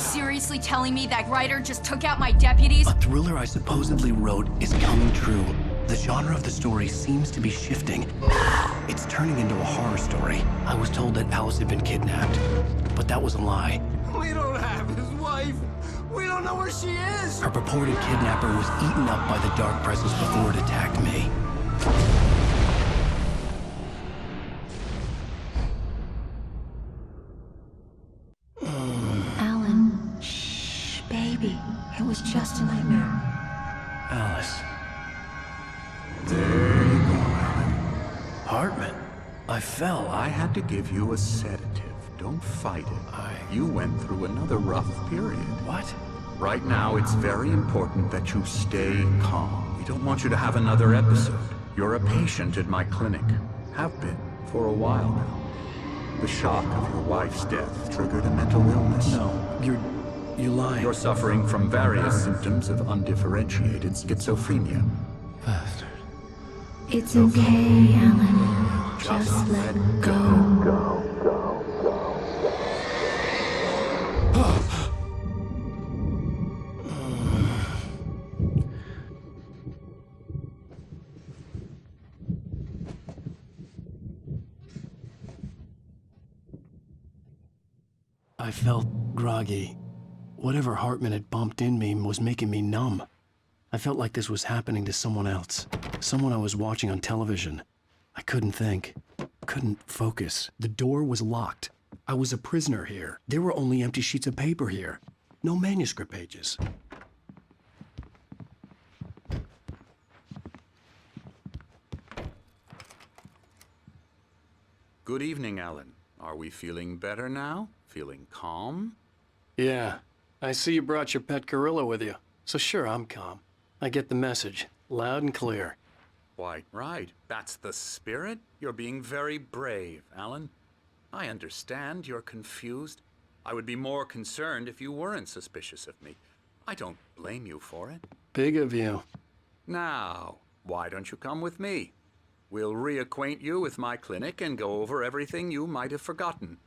seriously telling me that writer just took out my deputies? A thriller I supposedly wrote is coming true. The genre of the story seems to be shifting. It's turning into a horror story. I was told that Alice had been kidnapped, but that was a lie. We don't have his wife. We don't know where she is. Her purported kidnapper was eaten up by the dark presence before it attacked me. Alan, shh, baby. It was just a nightmare. Alice. There you go, Alan. Hartman. I fell. I had to give you a sedative. Don't fight it. You went through another rough period. What? Right now, it's very important that you stay calm. We don't want you to have another episode. You're a patient at my clinic. Have been for a while now. The shock of your wife's death triggered a mental illness. No, you're lying. You're suffering from various symptoms of undifferentiated schizophrenia. Bastard. It's okay, Alan. Just let go. I felt groggy. Whatever Hartman had bumped in me was making me numb. I felt like this was happening to someone else. Someone I was watching on television. I couldn't think. Couldn't focus. The door was locked. I was a prisoner here. There were only empty sheets of paper here. No manuscript pages. Good evening, Alan. Are we feeling better now? Feeling calm? Yeah. I see you brought your pet gorilla with you. So sure, I'm calm. I get the message. Loud and clear. Quite right. That's the spirit. You're being very brave, Alan. I understand you're confused. I would be more concerned if you weren't suspicious of me. I don't blame you for it. Big of you. Now, why don't you come with me? We'll reacquaint you with my clinic and go over everything you might have forgotten.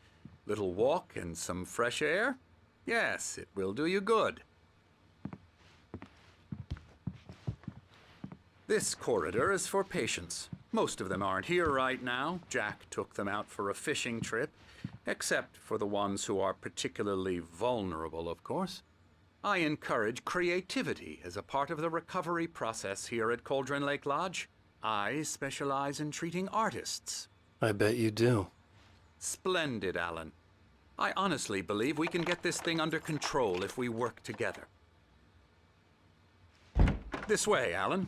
Little walk and some fresh air? Yes, it will do you good. This corridor is for patients. Most of them aren't here right now. Jack took them out for a fishing trip, except for the ones who are particularly vulnerable, of course. I encourage creativity as a part of the recovery process here at Cauldron Lake Lodge. I specialize in treating artists. I bet you do. Splendid, Alan. I honestly believe we can get this thing under control if we work together. This way, Alan.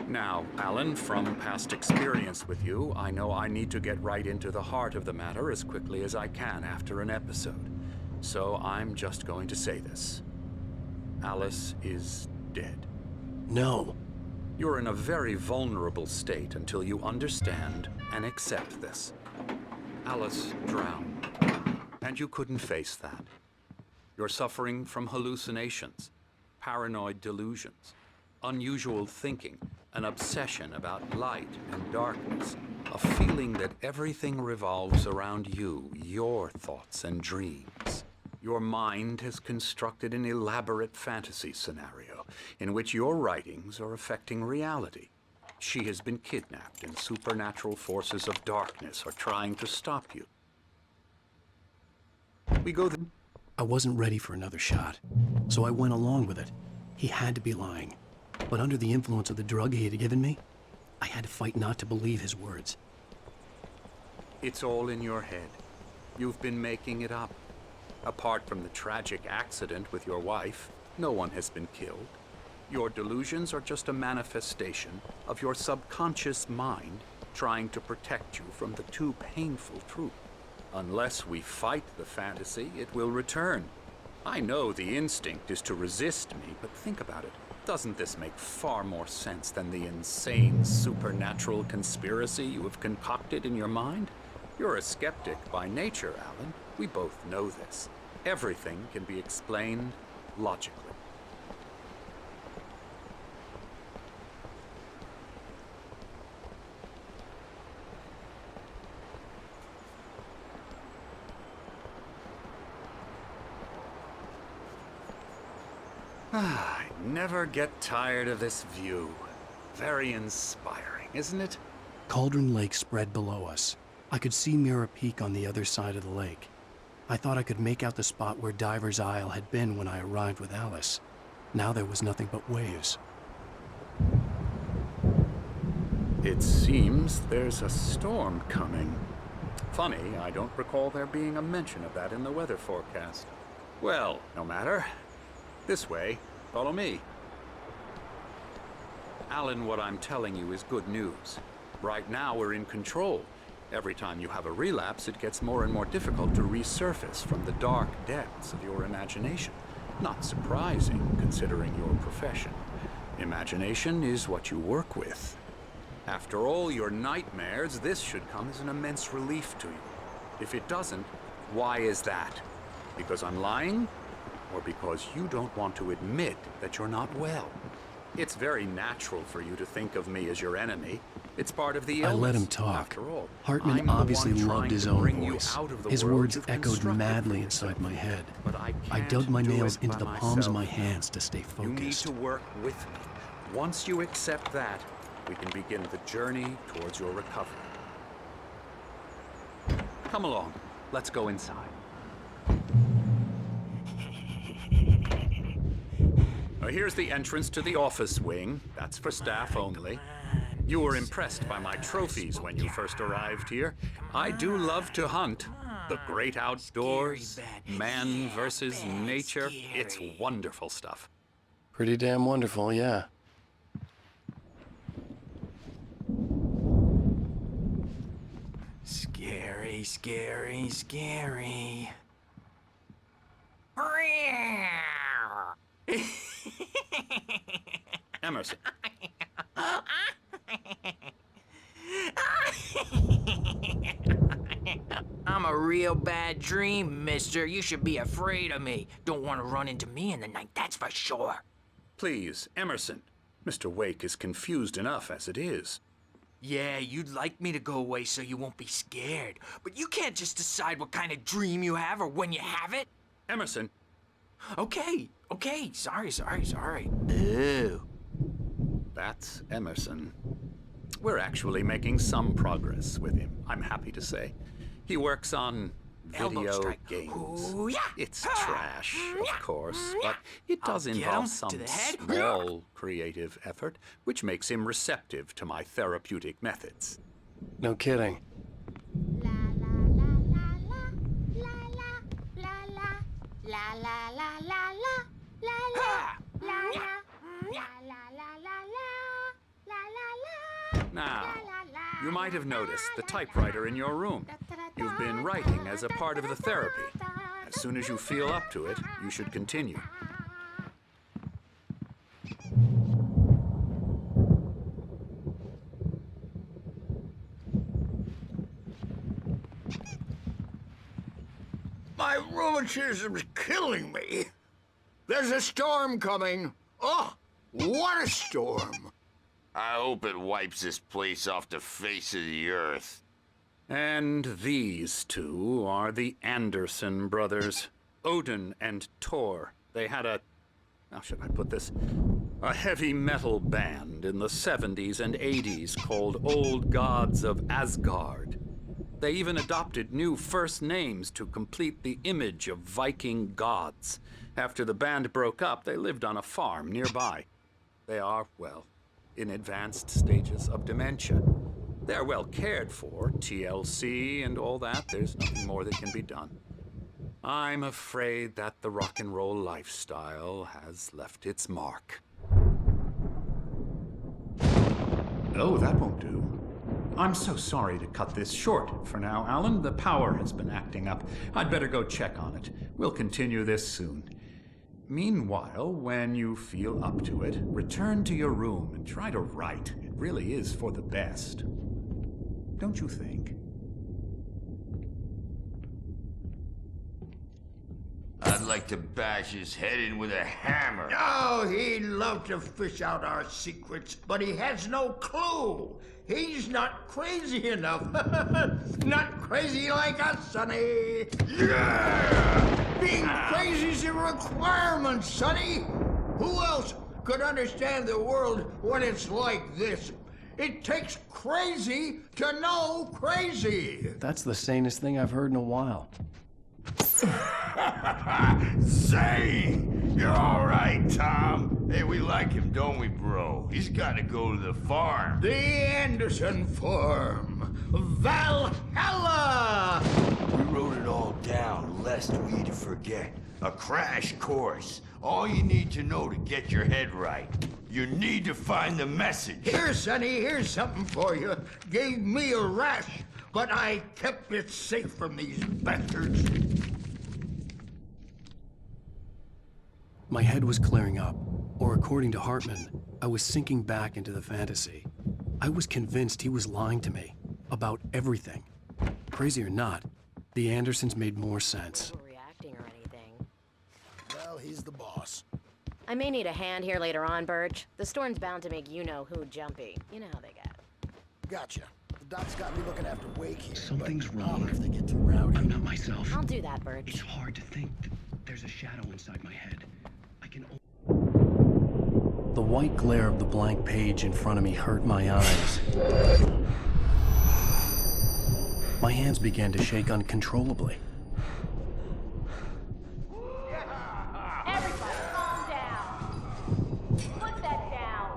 Now, Alan, from past experience with you, I know I need to get right into the heart of the matter as quickly as I can after an episode. So I'm just going to say this. Alice is dead. No. You're in a very vulnerable state until you understand and accept this. Alice drowned, and you couldn't face that. You're suffering from hallucinations, paranoid delusions, unusual thinking, an obsession about light and darkness, a feeling that everything revolves around you, your thoughts and dreams. Your mind has constructed an elaborate fantasy scenario in which your writings are affecting reality. She has been kidnapped and supernatural forces of darkness are trying to stop you. We go then. I wasn't ready for another shot, so I went along with it. He had to be lying. But under the influence of the drug he had given me, I had to fight not to believe his words. It's all in your head. You've been making it up. Apart from the tragic accident with your wife, no one has been killed. Your delusions are just a manifestation of your subconscious mind trying to protect you from the too painful truth. Unless we fight the fantasy, it will return. I know the instinct is to resist me, but think about it. Doesn't this make far more sense than the insane supernatural conspiracy you have concocted in your mind? You're a skeptic by nature, Alan. We both know this. Everything can be explained logically. I never get tired of this view. Very inspiring, isn't it? Cauldron Lake spread below us. I could see Mirror Peak on the other side of the lake. I thought I could make out the spot where Diver's Isle had been when I arrived with Alice. Now there was nothing but waves. It seems there's a storm coming. Funny, I don't recall there being a mention of that in the weather forecast. Well, no matter. This way. Follow me. Alan, what I'm telling you is good news. Right now, we're in control. Every time you have a relapse, it gets more and more difficult to resurface from the dark depths of your imagination. Not surprising, considering your profession. Imagination is what you work with. After all your nightmares, this should come as an immense relief to you. If it doesn't, why is that? Because I'm lying? Or because you don't want to admit that you're not well? It's very natural for you to think of me as your enemy. It's part of the illness. I let him talk. After all, Hartman obviously loved his own voice. His words you've echoed constructed madly for inside yourself. my head. But I I can't dug my do nails it into by the palms of myself. my hands to stay You need focused. to work with me. Once you accept that, we can begin the journey towards your recovery. Come along. Let's go inside. Here's the entrance to the office wing. That's for staff only. You were impressed by my trophies when you first arrived here. I do love to hunt. The great outdoors, man versus nature. It's wonderful stuff. Pretty damn wonderful, yeah. Scary, scary, scary. Emerson. I'm a real bad dream, mister. You should be afraid of me. Don't want to run into me in the night, that's for sure. Please, Emerson. Mr. Wake is confused enough as it is. Yeah, you'd like me to go away so you won't be scared. But you can't just decide what kind of dream you have or when you have it. Emerson. Okay. Sorry. Ew. That's Emerson. We're actually making some progress with him, I'm happy to say. He works on Elbow video strike. games. Ooh, yeah. It's trash, of course, but it does I'll get involve him some to the head. small creative effort, which makes him receptive to my therapeutic methods. No kidding. Now, you might have noticed the typewriter in your room. You've been writing as a part of the therapy. As soon as you feel up to it, you should continue. My rheumatism's killing me. There's a storm coming. Oh, what a storm. I hope it wipes this place off the face of the earth. And these two are the Anderson brothers, Odin and Thor. They had how should I put this? A heavy metal band in the 70s and 80s called Old Gods of Asgard. They even adopted new first names to complete the image of Viking gods. After the band broke up, they lived on a farm nearby. They are, well, in advanced stages of dementia. They're well cared for, TLC and all that. There's nothing more that can be done. I'm afraid that the rock and roll lifestyle has left its mark. Oh, that won't do. I'm so sorry to cut this short for now, Alan. The power has been acting up. I'd better go check on it. We'll continue this soon. Meanwhile, when you feel up to it, return to your room and try to write. It really is for the best. Don't you think? I'd like to to bash his head in with a hammer. Oh, he'd love to fish out our secrets, but he has no clue. He's not crazy enough. Not crazy like us, Sonny. Yeah! Being crazy's a requirement, Sonny. Who else could understand the world when it's like this? It takes crazy to know crazy. That's the sanest thing I've heard in a while. Zane! You're all right, Tom. Hey, we like him, don't we, bro? He's got to go to the farm. The Anderson Farm. Valhalla! We wrote it all down, lest we forget. A crash course. All you need to know to get your head right. You need to find the message. Here, Sonny, here's something for you. Gave me a rash, but I kept it safe from these bastards. My head was clearing up, or according to Hartman, I was sinking back into the fantasy. I was convinced he was lying to me about everything. Crazy or not, the Andersons made more sense. Reacting or anything. Well, he's the boss. I may need a hand here later on, Birch. The storm's bound to make you-know-who jumpy. You know how they get. Gotcha. The doc's got me looking after Wake here. Something's but wrong. if they get too rowdy. I'm not myself. I'll do that, Birch. It's hard to think. There's a shadow inside my head. I can. The white glare of the blank page in front of me hurt my eyes. My hands began to shake uncontrollably. Everybody, calm down. Put that down.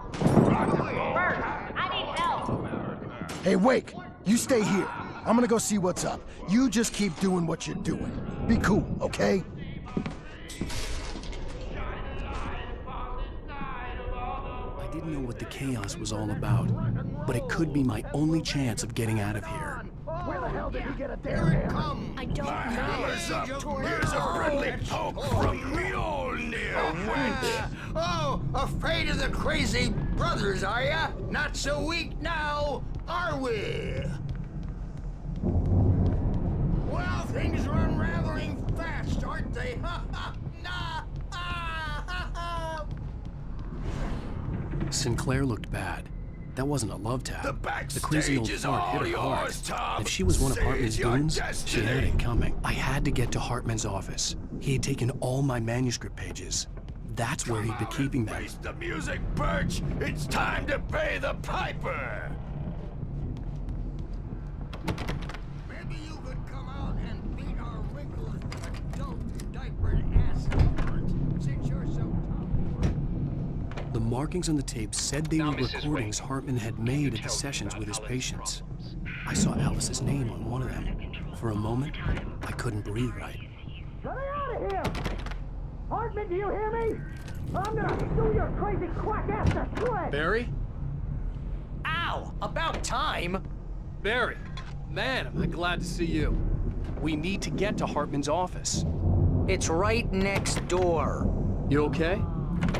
Bert, I need help. Hey, Wake, you stay here. I'm gonna go see what's up. You just keep doing what you're doing. Be cool, okay? I didn't know what the chaos was all about, but it could be my only chance of getting out of here. Where the hell did he get a Here damn it hammer? comes. I don't know. Here's a friendly poke from Mjolnir, wench. Oh, afraid of the crazy brothers, are ya? Not so weak now, are we? Well, things are unraveling fast, aren't they? Ha ha! Nah! Ah, ha, ha. Sinclair looked bad. That wasn't a love tap. The crazy old backstage is fart all hit her hard. yours, Tom. If she was one of Hartman's Seize your goons, she had destiny. it coming. I had to get to Hartman's office. He had taken all my manuscript pages. That's where he'd been keeping them. Face the music, Birch. It's time to pay the piper. Maybe you could come out and beat our wrinkled, adult, diapered asses, since you're so tough. The markings on the tape said they were recordings Hartman had made at the sessions with his patients. I saw Alice's name on one of them. For a moment, I couldn't breathe right. Get out of here! Hartman, do you hear me? I'm gonna sue your crazy quack ass to shreds! Barry? Ow! About time! Barry! Man, am I glad to see you. We need to get to Hartman's office. It's right next door. You okay?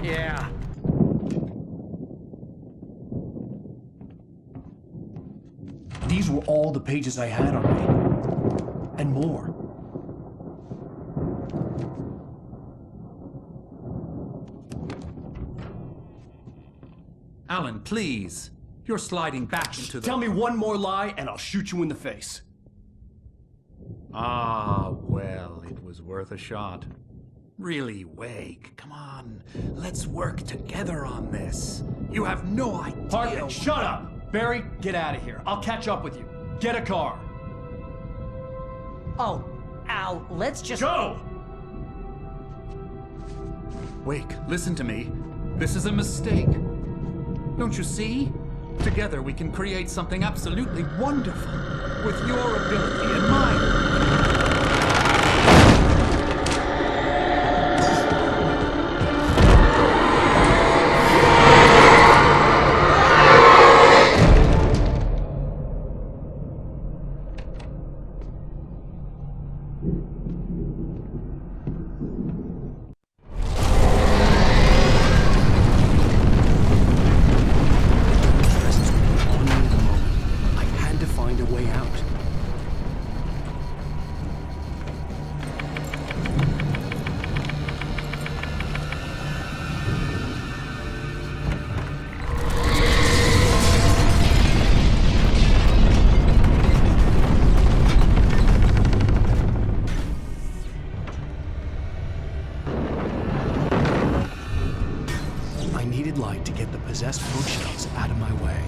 Yeah. These were all the pages I had on me. And more. Alan, please. You're sliding back into the... Tell me one more lie and I'll shoot you in the face. Ah, well, it was worth a shot. Really, Wake, come on. Let's work together on this. You have no idea... Hartman, shut up! Barry, get out of here. I'll catch up with you. Get a car. Oh, Al, let's just... Go! Wake, listen to me. This is a mistake. Don't you see? Together we can create something absolutely wonderful. With your ability and mine. red light to get the possessed bookshelves out of my way.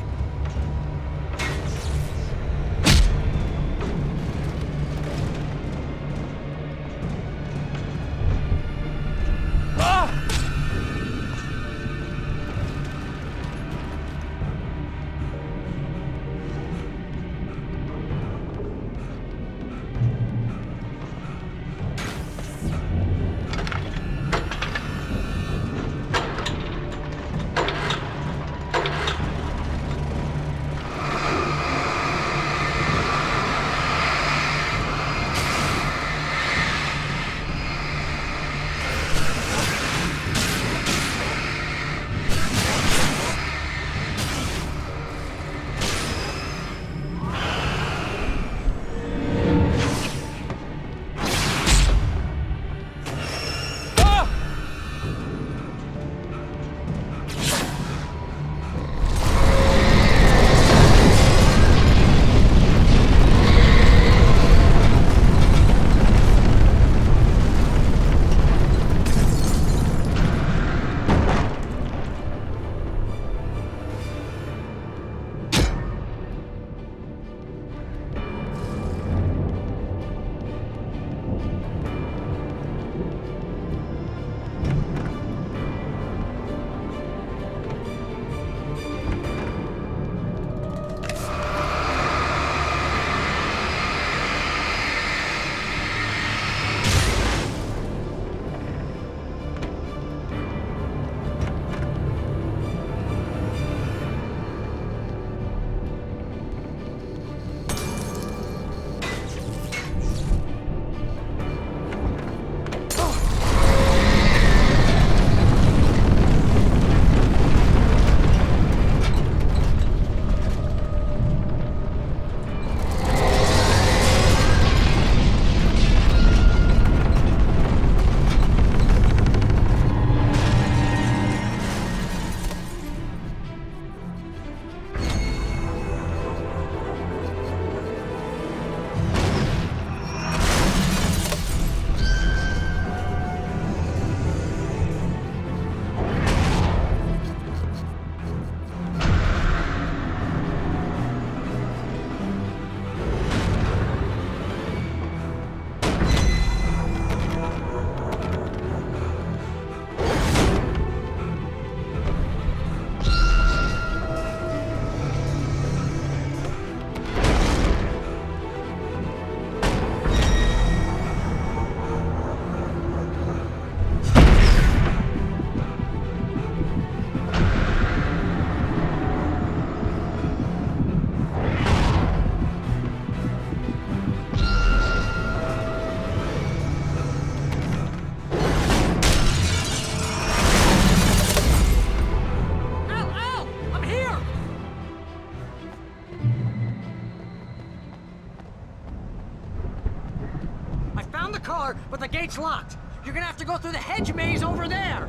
But the gate's locked. You're gonna have to go through the hedge maze over there.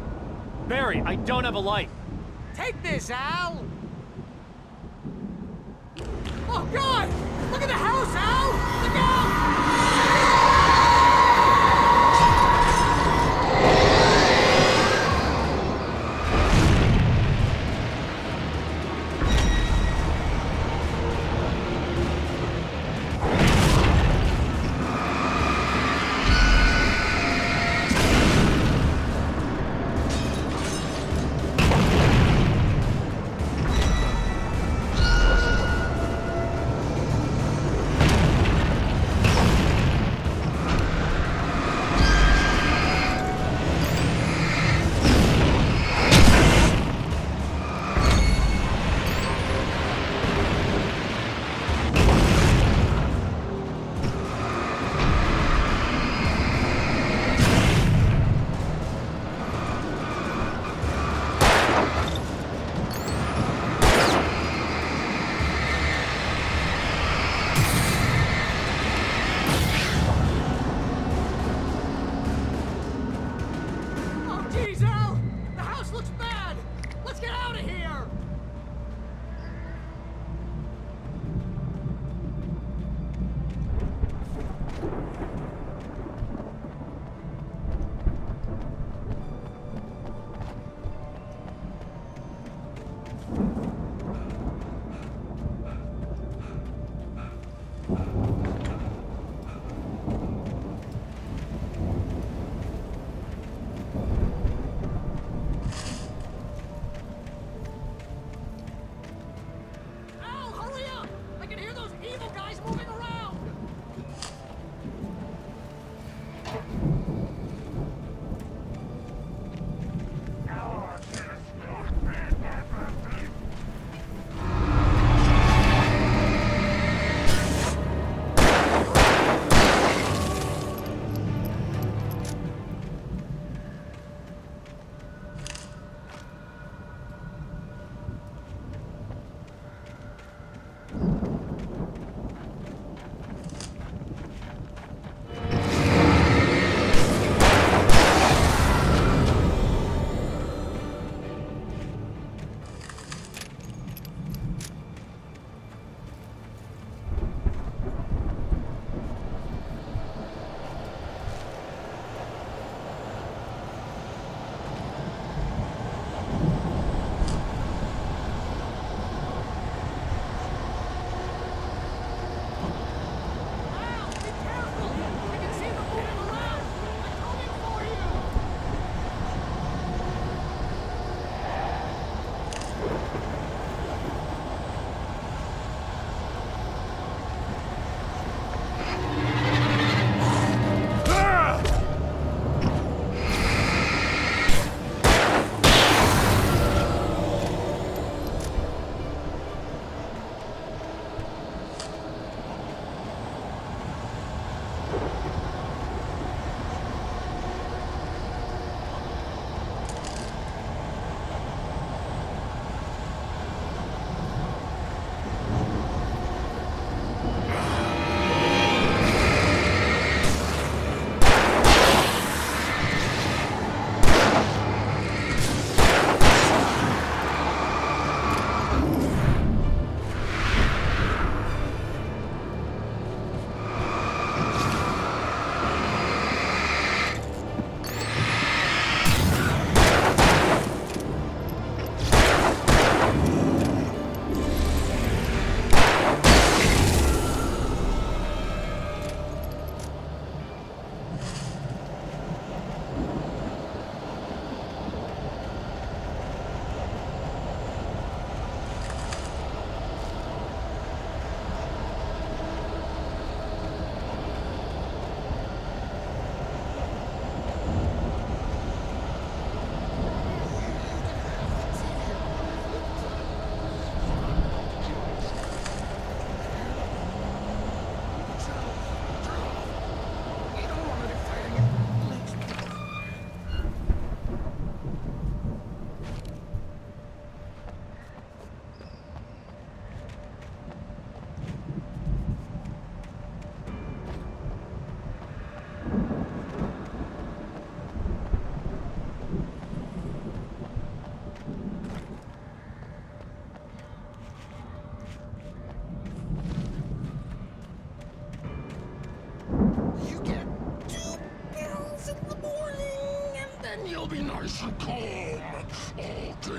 Barry, I don't have a light. Take this, Al. Oh, God! Look at the house, Al! Look out! nice and calm all day long.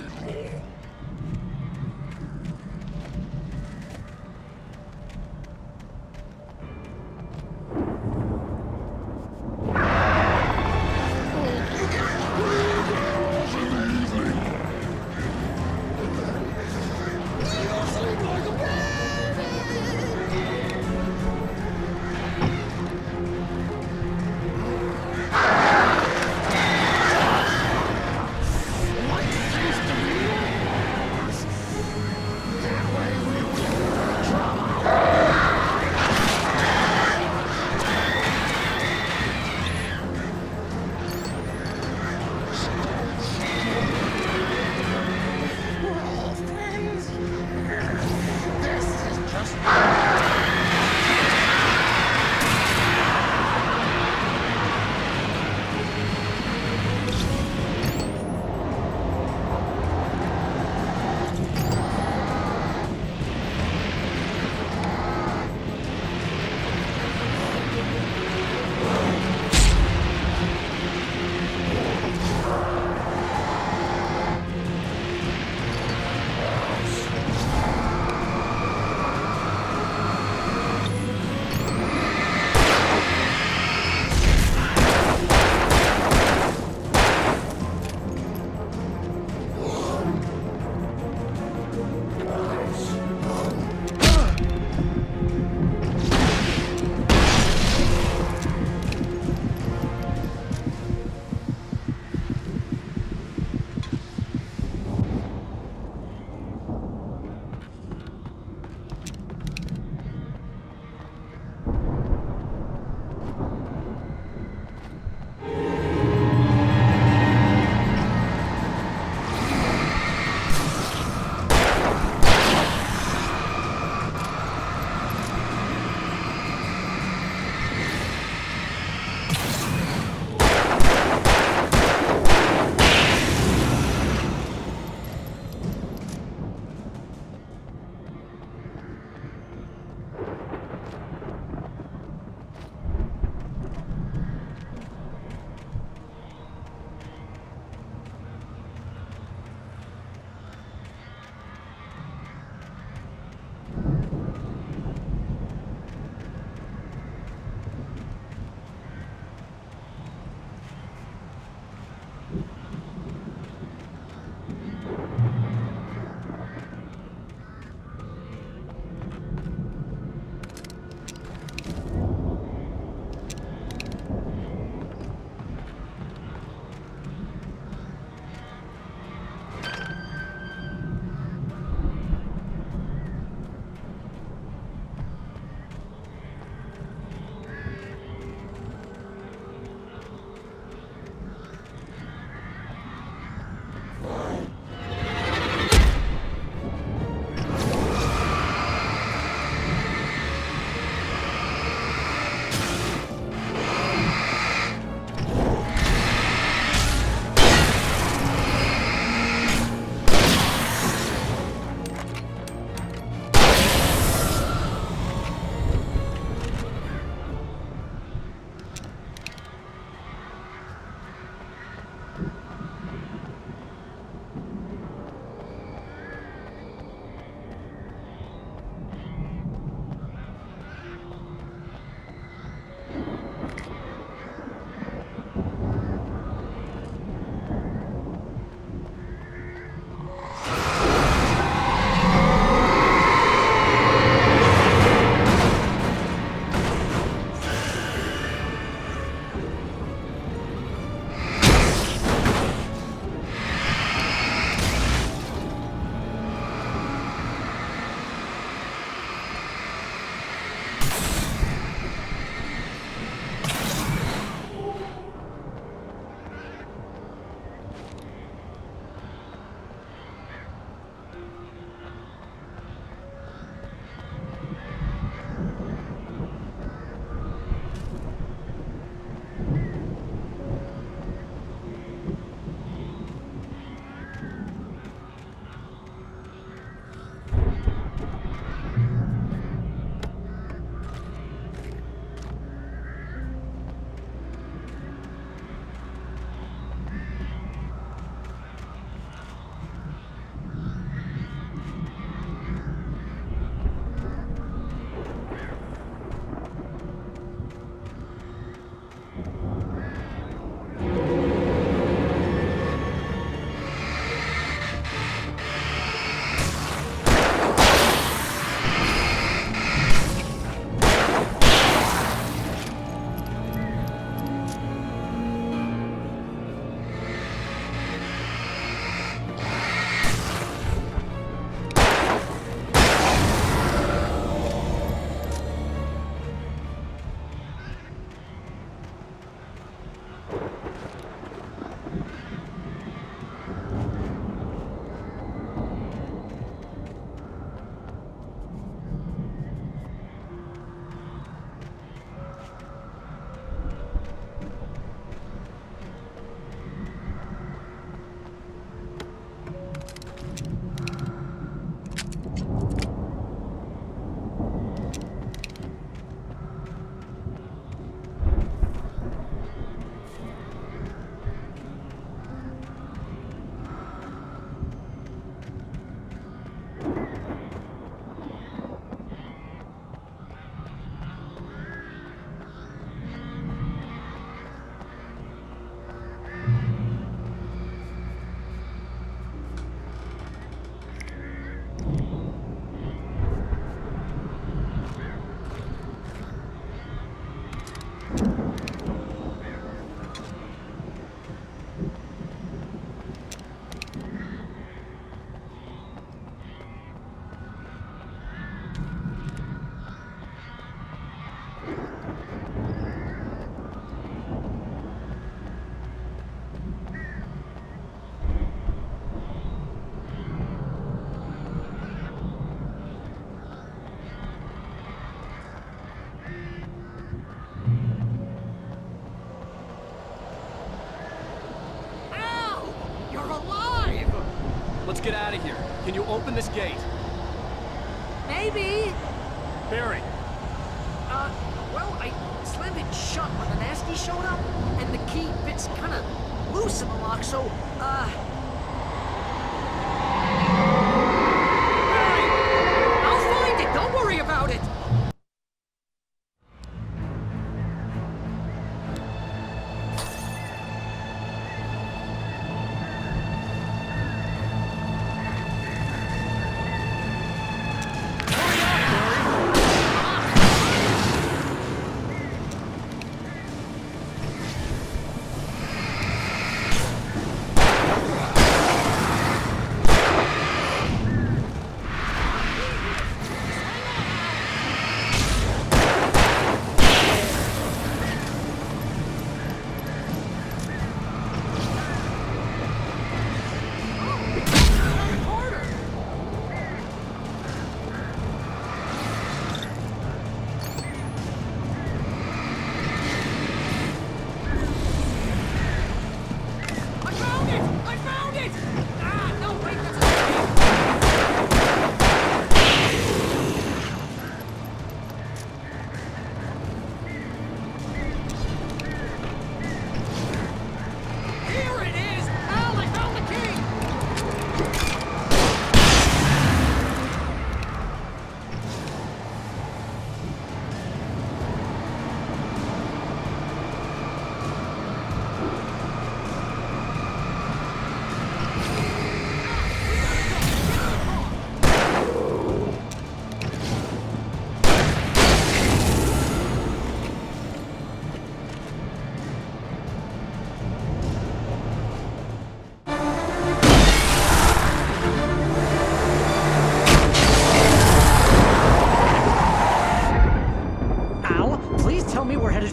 Let's get out of here. Can you open this gate? Maybe. Barry. Well, I slammed it shut when the nasty showed up, and the key fits kind of loose in the lock, so, Barry! I'll find it! Don't worry about it!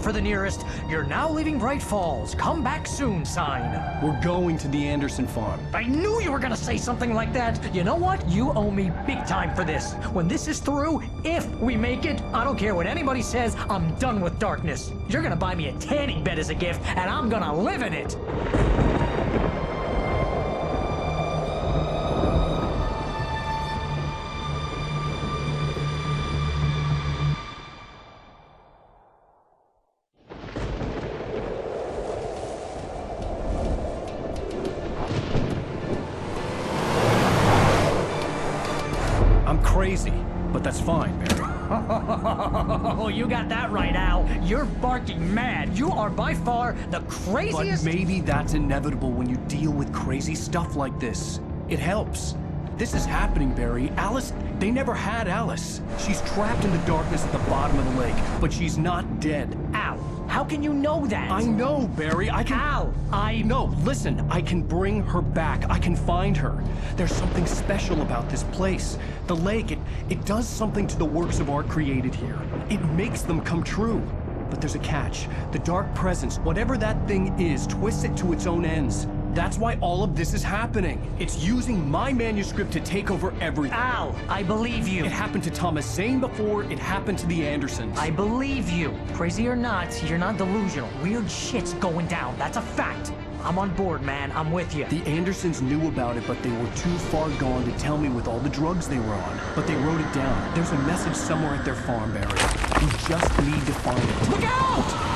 For the nearest, "You're now leaving Bright Falls. Come back soon" sign. We're going to the Anderson farm. I knew you were gonna say something like that. You know what? You owe me big time for this. When this is through, if we make it, I don't care what anybody says, I'm done with darkness. You're gonna buy me a tanning bed as a gift, and I'm gonna live in it. Crazy, but that's fine, Barry. Oh, you got that right, Al. You're barking mad. You are by far the craziest... But maybe that's inevitable when you deal with crazy stuff like this. It helps. This is happening, Barry. Alice, they never had Alice. She's trapped in the darkness at the bottom of the lake, but she's not dead. Al, how can you know that? I know, Barry. I can... Al, No, listen. I can bring her back. I can find her. There's something special about this place. The lake, it does something to the works of art created here. It makes them come true. But there's a catch. The dark presence, whatever that thing is, twists it to its own ends. That's why all of this is happening. It's using my manuscript to take over everything. Al, I believe you. It happened to Thomas Zane before, it happened to the Andersons. I believe you. Crazy or not, you're not delusional. Weird shit's going down. That's a fact. I'm on board, man. I'm with you. The Andersons knew about it, but they were too far gone to tell me with all the drugs they were on. But they wrote it down. There's a message somewhere at their farm, Barry. We just need to find it. Look out!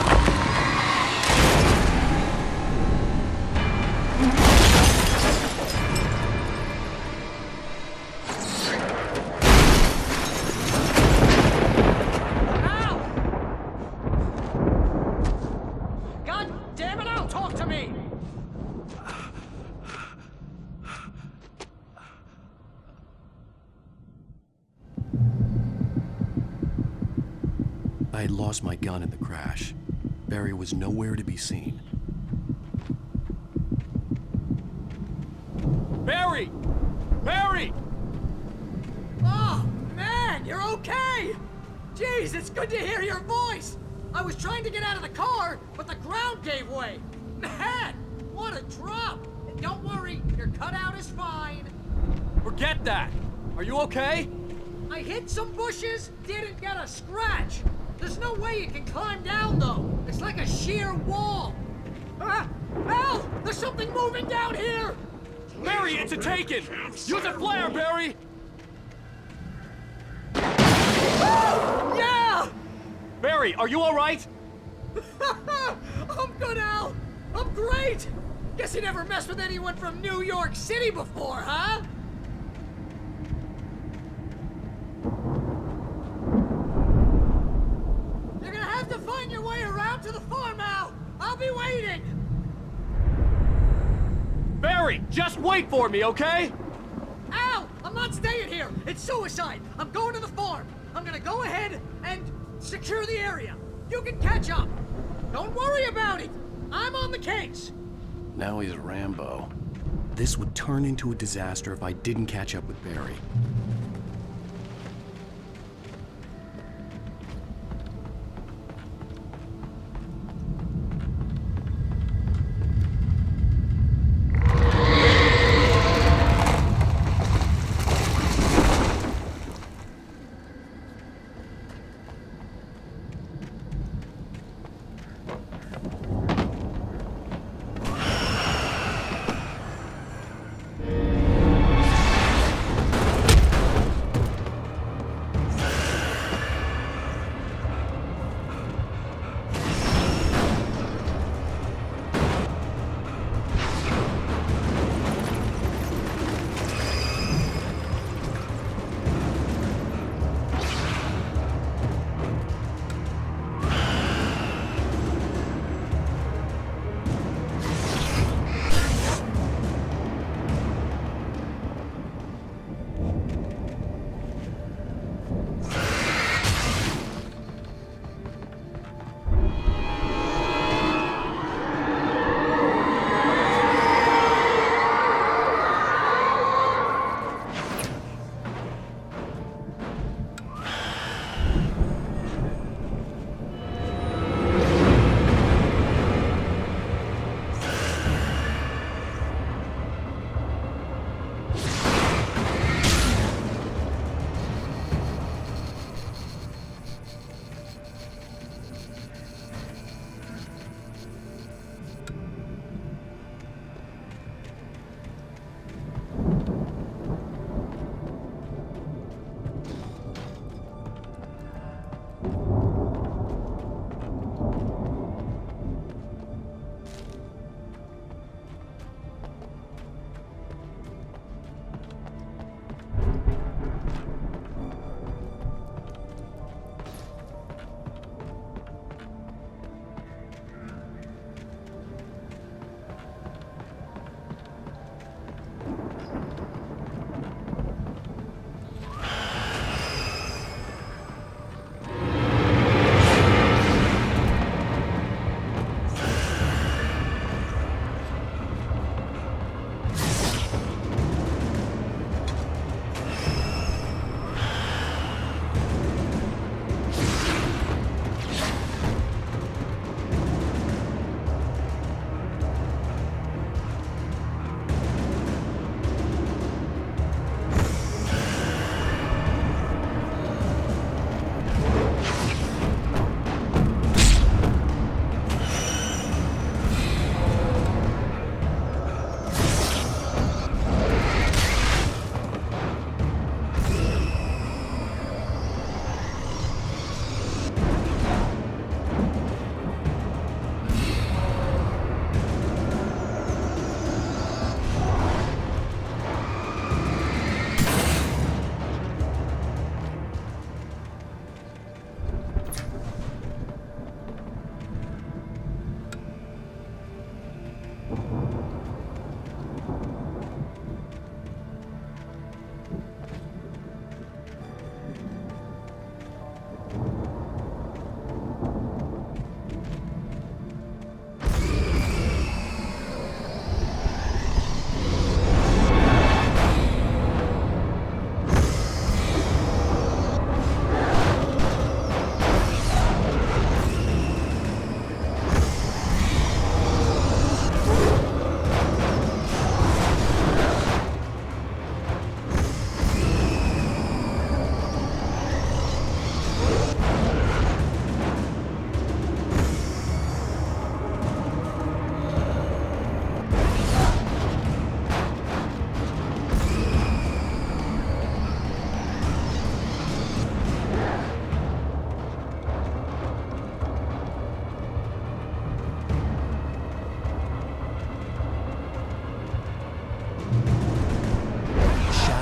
I had lost my gun in the crash. Barry was nowhere to be seen. Barry! Barry! Oh, man, you're okay! Jeez, it's good to hear your voice! I was trying to get out of the car, but the ground gave way! Man, what a drop! And don't worry, your cutout is fine. Forget that! Are you okay? I hit some bushes, didn't get a scratch! There's no way you can climb down, though. It's like a sheer wall. Al! There's something moving down here! Barry, it's a taken! Use a flare, Barry! Yeah! Barry, are you alright? I'm good, Al! I'm great! Guess you never messed with anyone from New York City before, huh? You're gonna have to find your way around to the farm, Al! I'll be waiting! Barry, just wait for me, okay? Al! I'm not staying here! It's suicide! I'm going to the farm! I'm gonna go ahead and secure the area. You can catch up. Don't worry about it! I'm on the case! Now he's Rambo. This would turn into a disaster if I didn't catch up with Barry.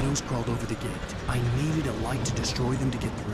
shadows crawled over the gate. I needed a light to destroy them to get through.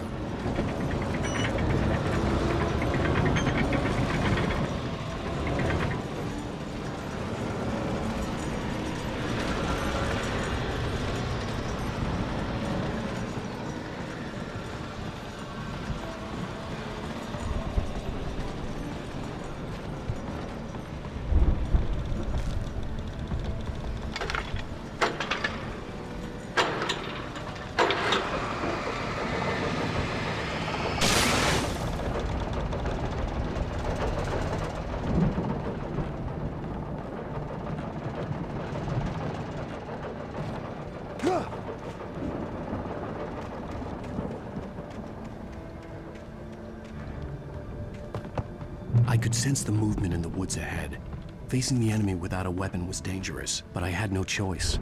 I could sense the movement in the woods ahead. Facing the enemy without a weapon was dangerous, but I had no choice.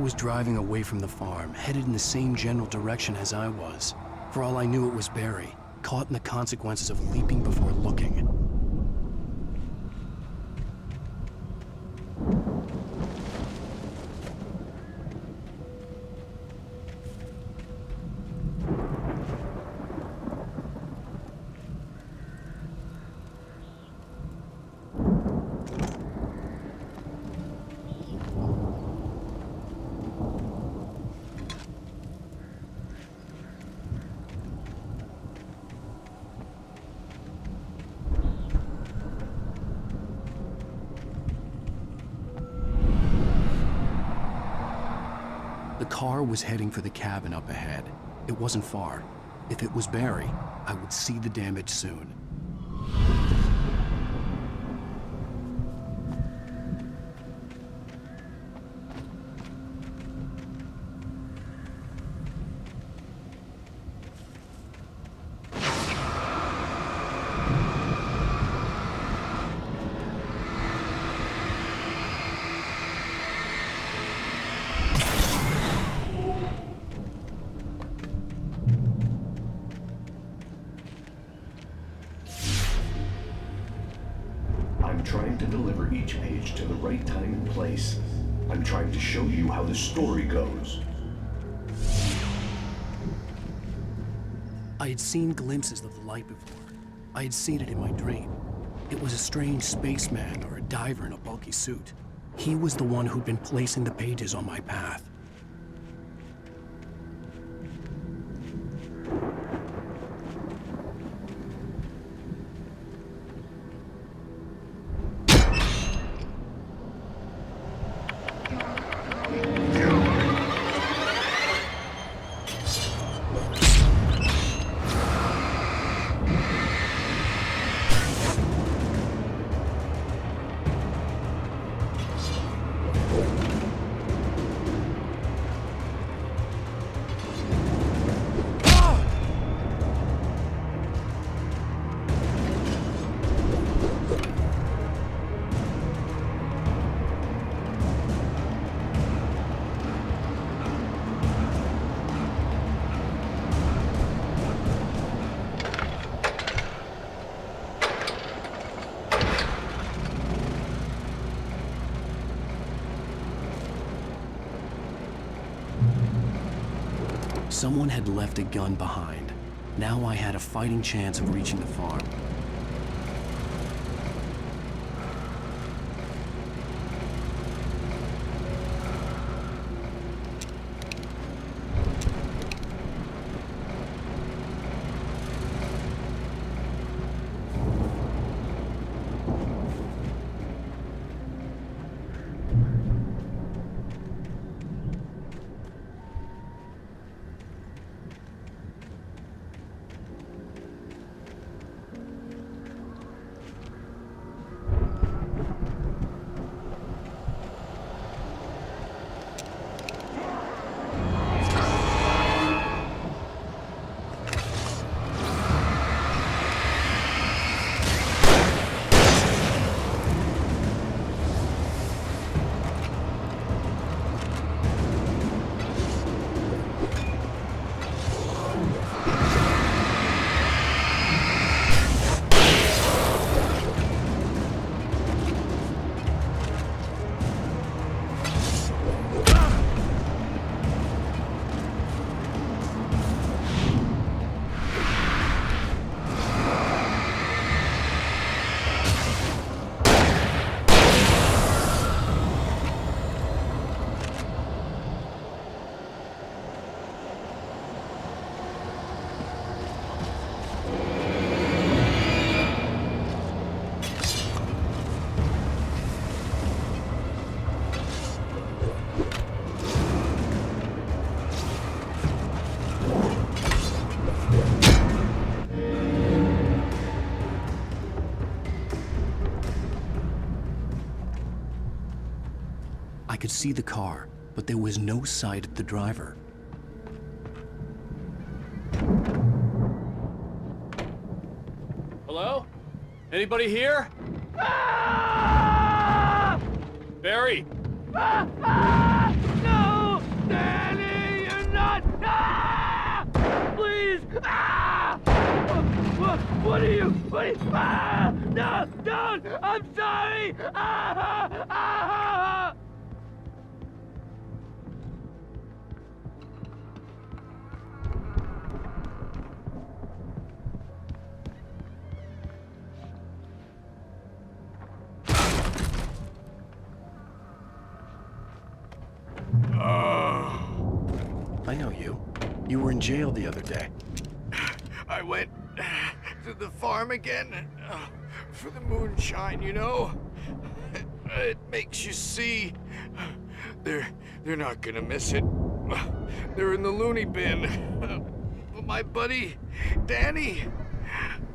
Was driving away from the farm, headed in the same general direction as I was. For all I knew, it was Barry, caught in the consequences of leaping before looking. The car was heading for the cabin up ahead. It wasn't far. If it was Barry, I would see the damage soon. Trying to deliver each page to the right time and place. I'm trying to show you how the story goes. I had seen glimpses of the light before. I had seen it in my dream. It was a strange spaceman or a diver in a bulky suit. He was the one who'd been placing the pages on my path. Someone had left a gun behind. Now I had a fighting chance of reaching the farm. I could see the car, but there was no sight of the driver. Hello? Anybody here? Barry! No! Danny, you're not! Please! What are you? No! Don't! I'm sorry! I know you. You were in jail the other day. I went to the farm again for the moonshine, you know? It makes you see. They're not gonna miss it. They're in the loony bin. But my buddy, Danny,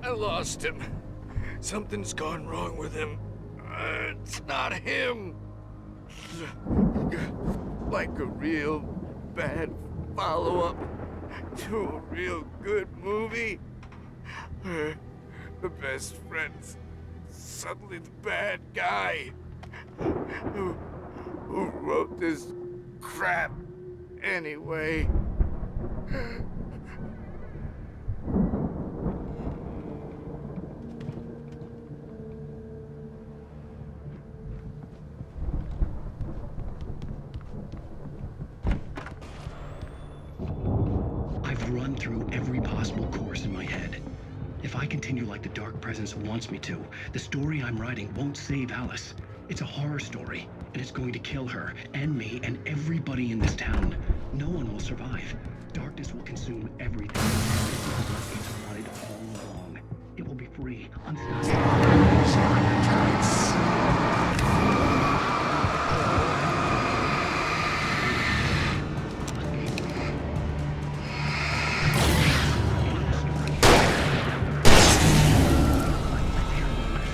I lost him. Something's gone wrong with him. It's not him. Like a real bad follow-up to a real good movie. The best friend's suddenly the bad guy. Who wrote this crap anyway? I've run through every possible course in my head. If I continue like the Dark Presence wants me to, the story I'm writing won't save Alice. It's a horror story, and it's going to kill her, and me, and everybody in this town. No one will survive. Darkness will consume everything. This is what it's wanted all along. It will be free,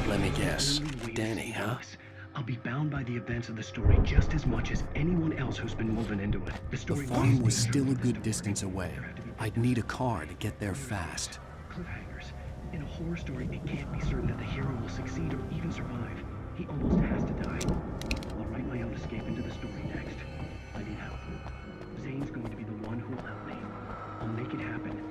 Let me guess. Danny, huh? I'll be bound by the events of the story just as much as anyone else who's been woven into it. The farm was still a good distance away. I'd need a car to get there fast. Cliffhangers. In a horror story, it can't be certain that the hero will succeed or even survive. He almost has to die. I'll write my own escape into the story next. I need help. Zane's going to be the one who will help me. I'll make it happen.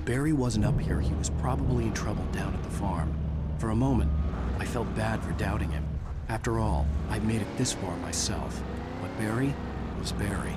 Barry wasn't up here, he was probably in trouble down at the farm. For a moment, I felt bad for doubting him. After all, I'd made it this far myself. But Barry was Barry.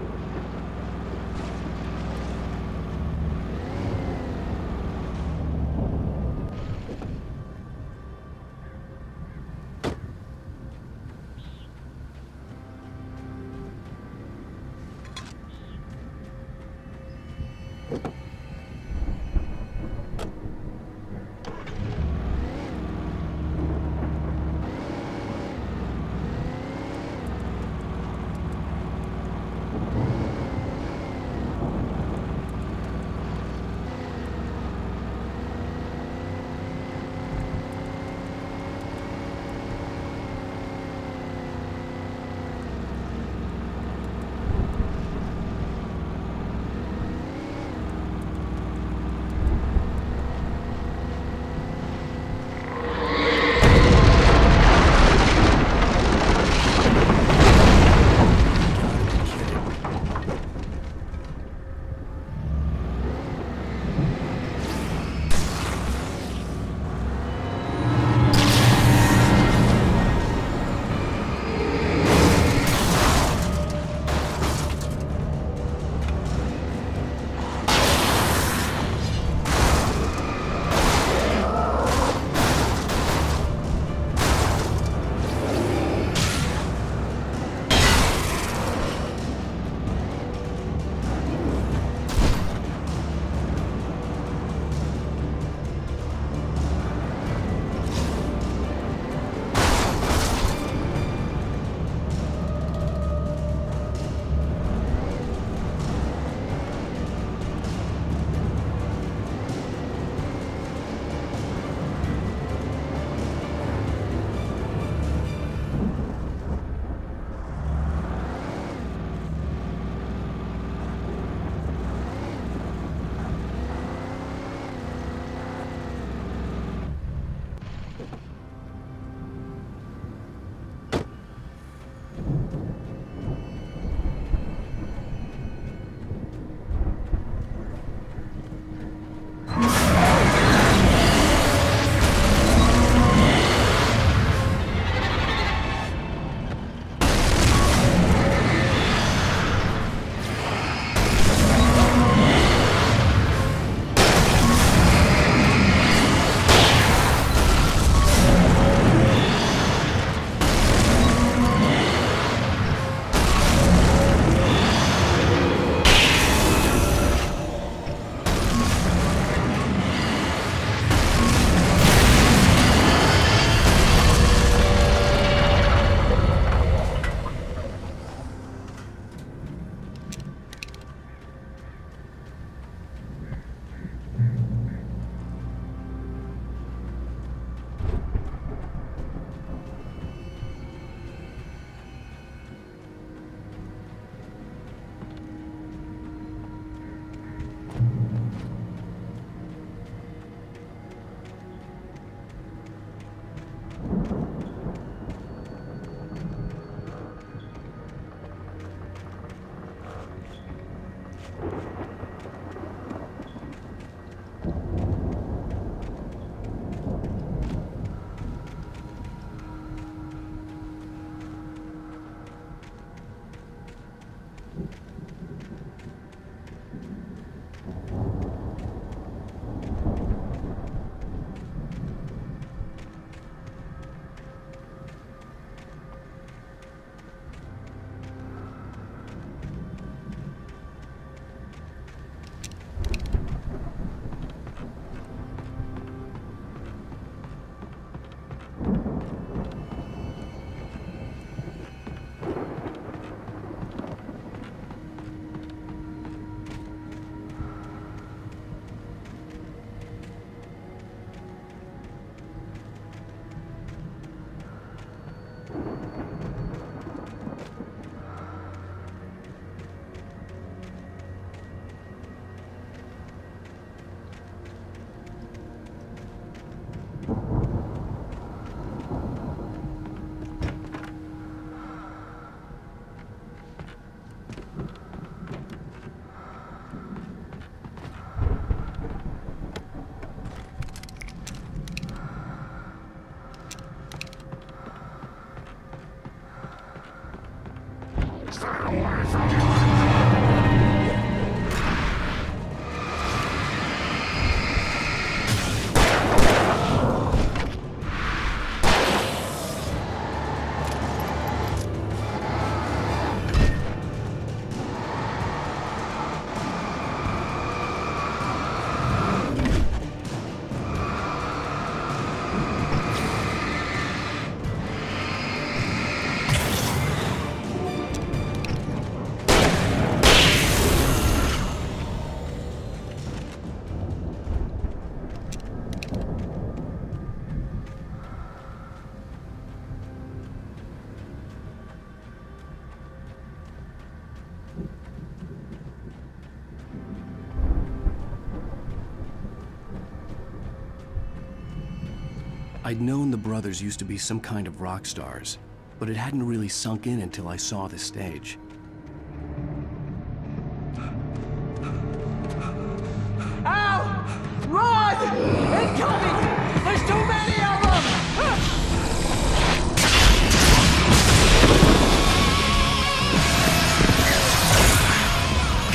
I'd known the brothers used to be some kind of rock stars, but it hadn't really sunk in until I saw the stage. Al! Run! Incoming! There's too many of them!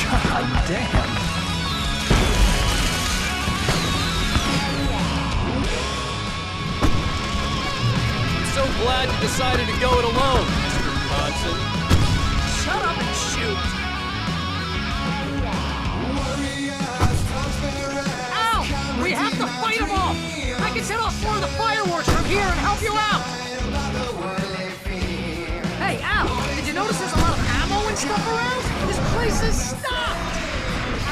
God damn. So glad you decided to go it alone, Mr. Johnson. Shut up and shoot! Ow! We have to fight them off! I can set off more of the fireworks from here and help you out! Hey, Al! Did you notice there's a lot of ammo and stuff around? This place is stocked!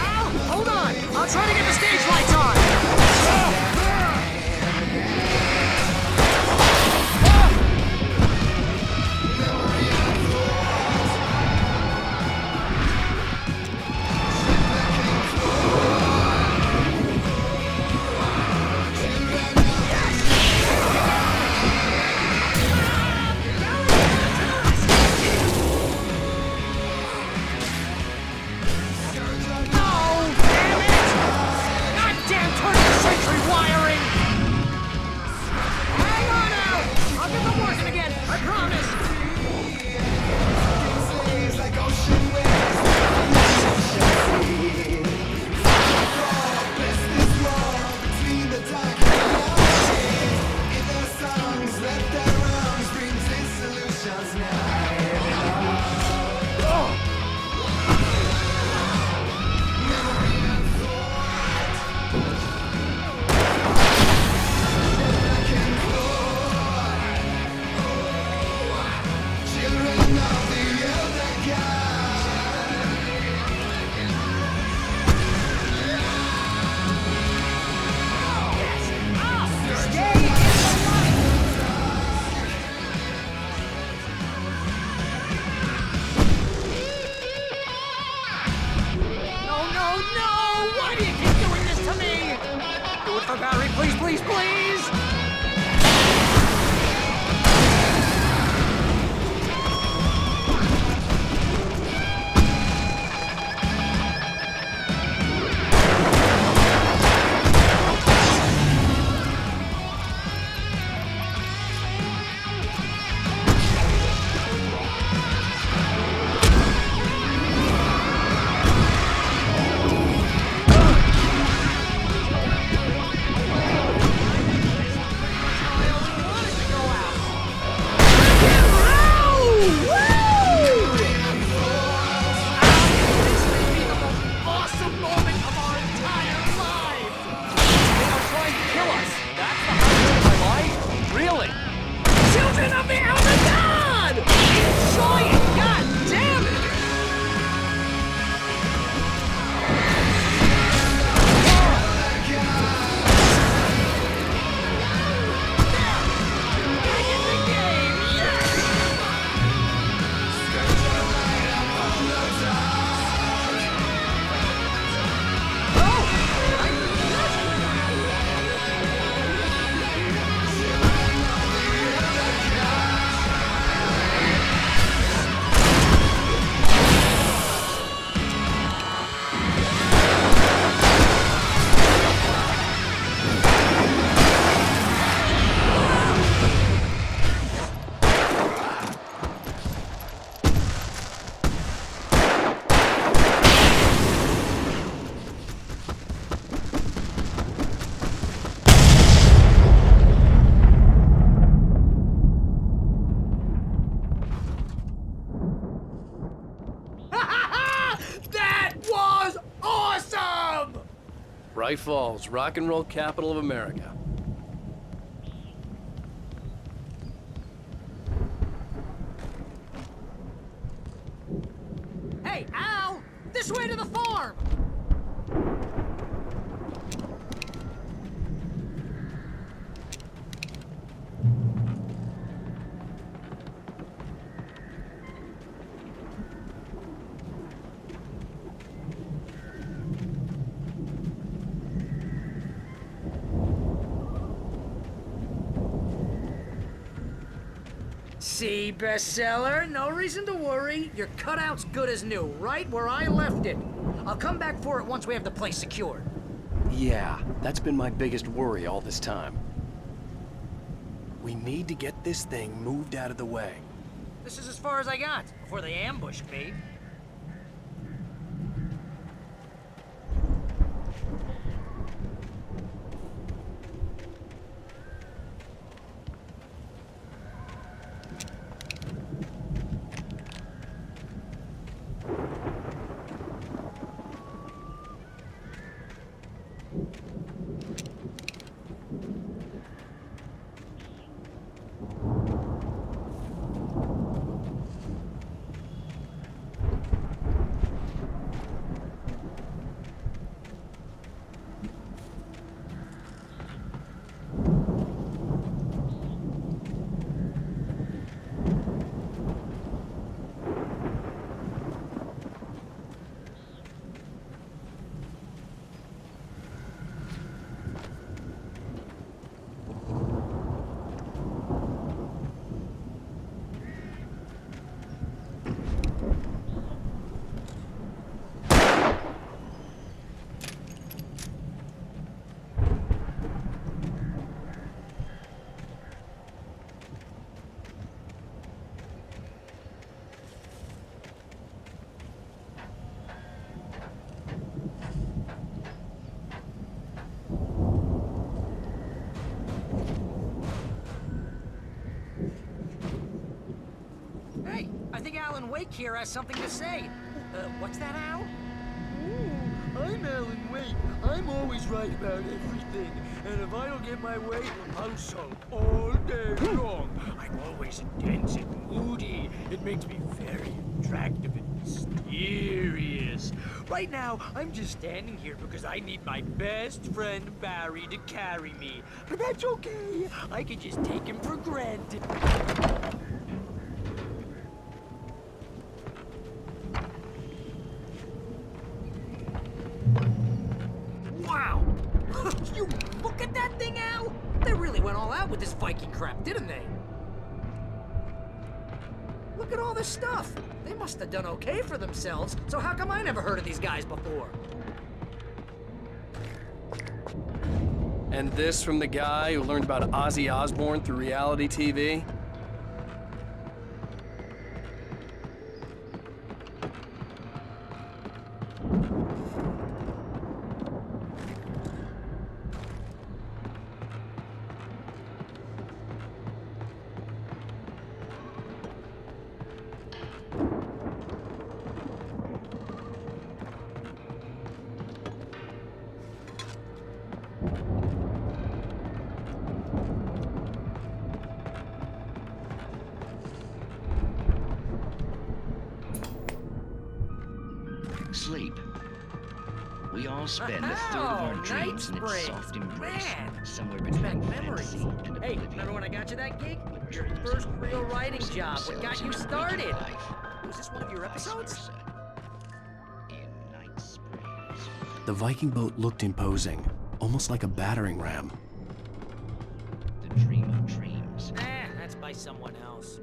Al! Hold on! I'll try to get the stage lights on! Bright Falls, rock and roll capital of America. Hey, Al! This way to the farm! See, bestseller? No reason to worry. Your cutout's good as new, right where I left it. I'll come back for it once we have the place secured. Yeah, that's been my biggest worry all this time. We need to get this thing moved out of the way. This is as far as I got, before they ambushed me. Hey, I think Alan Wake here has something to say. What's that, Al? I'm Alan Wake. I'm always right about everything. And if I don't get my way, I'll sulk all day long. I'm always intense and moody. It makes me very attractive and mysterious. Right now, I'm just standing here because I need my best friend Barry to carry me. But that's okay. I can just take him for granted. Wow! You look at that thing, Al! They really went all out with this Viking crap, didn't they? Look at all this stuff. They must have done okay for themselves, so how come I never heard of these guys before? And this from the guy who learned about Ozzy Osbourne through reality TV? Sleep. We all spend a third of our dreams in its soft embrace, somewhere between fantasy and Hey, remember when I got you that gig? Your first real writing job, what got you started? Was this one of your episodes? The Viking boat looked imposing, almost like a battering ram. The dream of dreams. That's by someone else.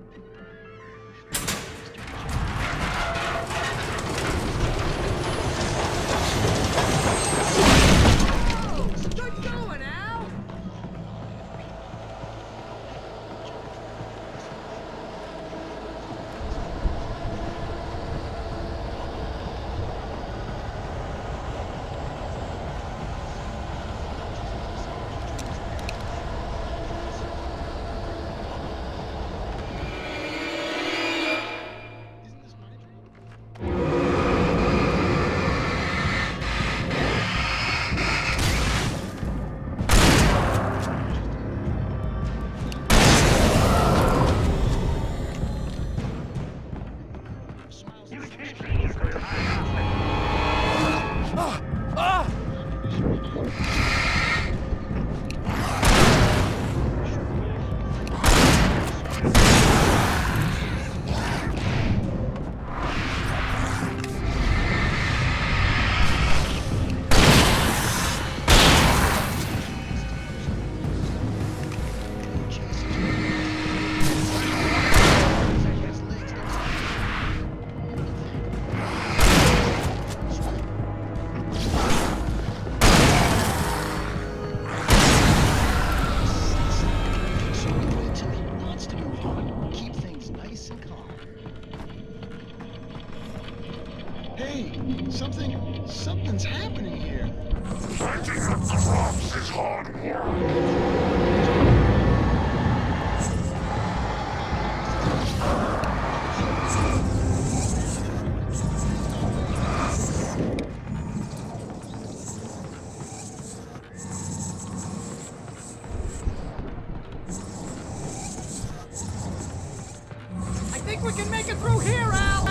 Good going, Al! Something's happening here. Lighting up the rocks is hard work. I think we can make it through here, Al!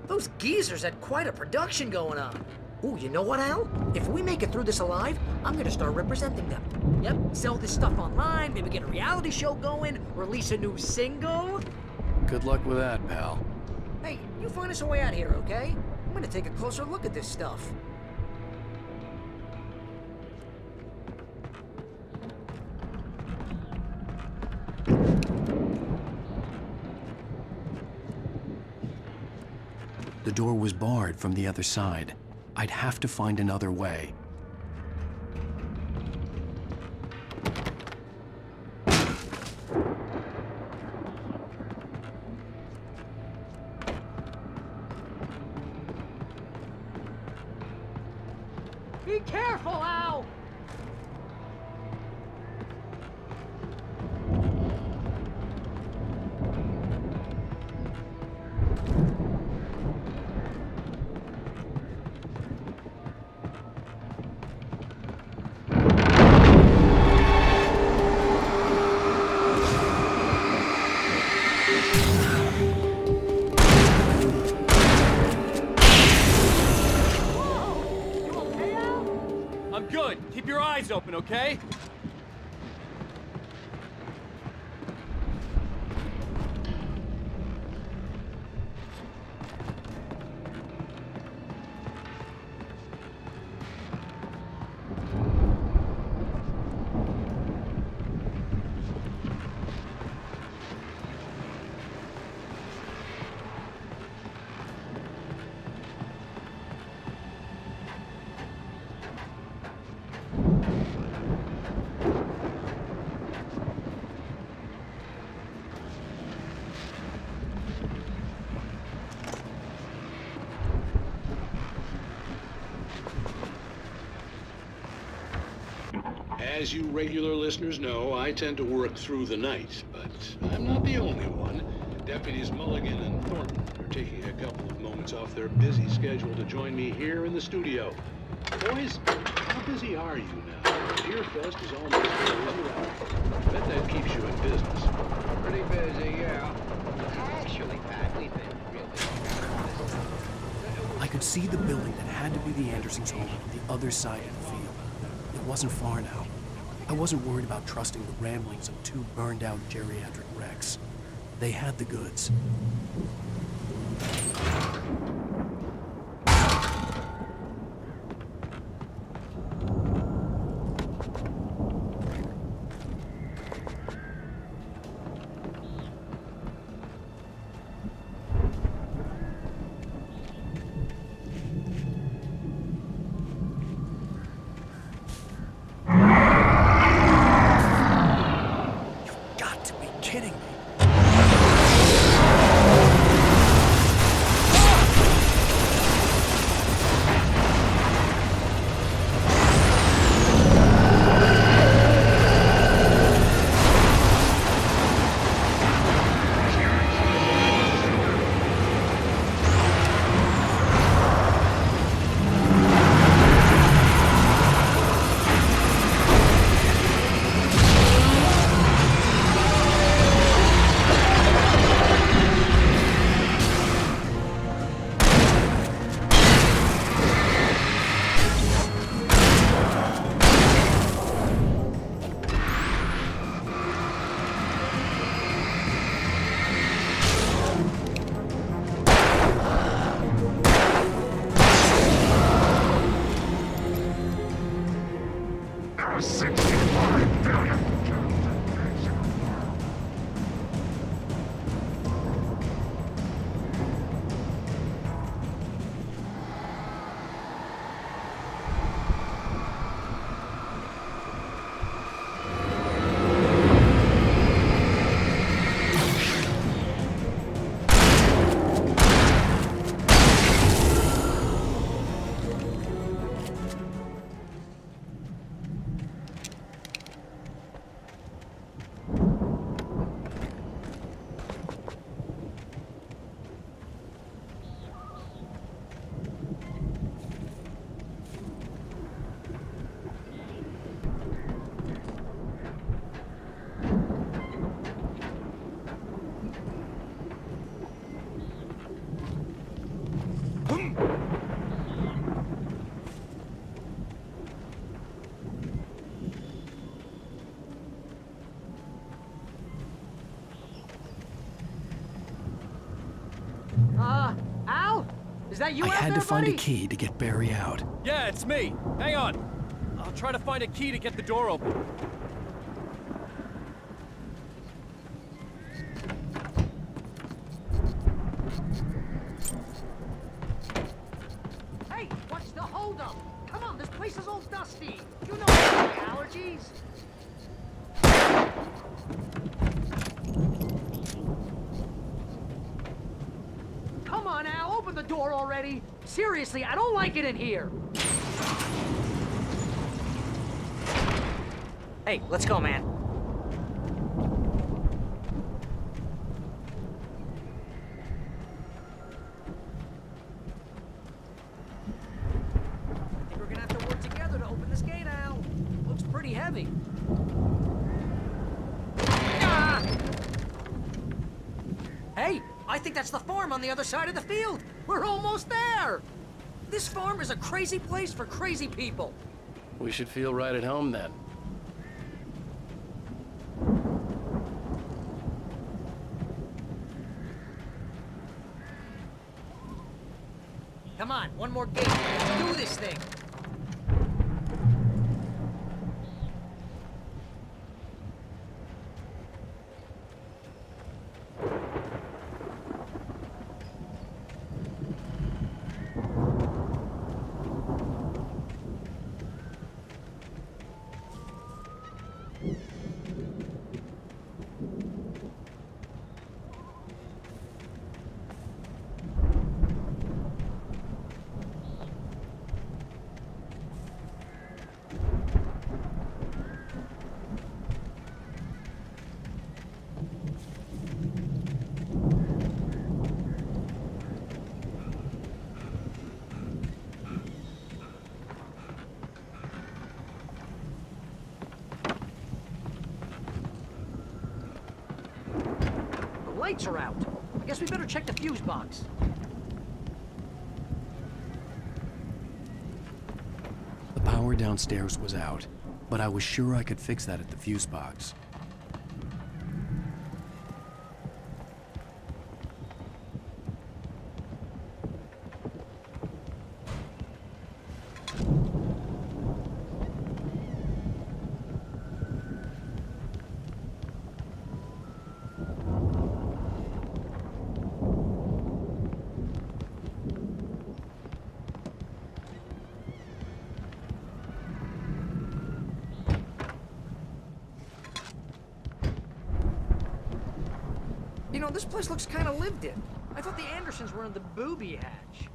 Those geezers had quite a production going on. Ooh, you know what, Al? If we make it through this alive, I'm gonna start representing them. Yep, sell this stuff online, maybe get a reality show going, release a new single. Good luck with that, pal. Hey, you find us a way out here, okay? I'm gonna take a closer look at this stuff. The door was barred from the other side. I'd have to find another way. Be careful, Al! I'm good. Keep your eyes open, okay? As you regular listeners know, I tend to work through the night, but I'm not the only one. Deputies Mulligan and Thornton are taking a couple of moments moments off their busy schedule to join me here in the studio. Boys, how busy are you now? Deer Fest is almost closing out. I bet that keeps you in business. Pretty busy, yeah. Actually, Pat, we've been real busy. I could see the building that had to be the Andersons' home on the other side of the field. It wasn't far now. I wasn't worried about trusting the ramblings of two burned-out geriatric wrecks. They had the goods. Al? Is that you I out had there, to find buddy? a key to get Barry out. Yeah, it's me. Hang on. I'll try to find a key to get the door open. Hey, what's the holdup? Come on, this place is all dusty. You know my allergies. Come on, Al, open the door already. Seriously, I don't like it in here. Hey, let's go, man. I think we're gonna have to work together to open this gate, Al. Looks pretty heavy. Ah! Hey, I think that's the farm on the other side of the field. We're almost there. This farm is a crazy place for crazy people. We should feel right at home then. Come on, one more gate. Let's do this thing. lights are out. I guess we better check the fuse box. The power downstairs was out, but I was sure I could fix that at the fuse box. You know, this place looks kind of lived in. I thought the Andersons were in the booby hatch.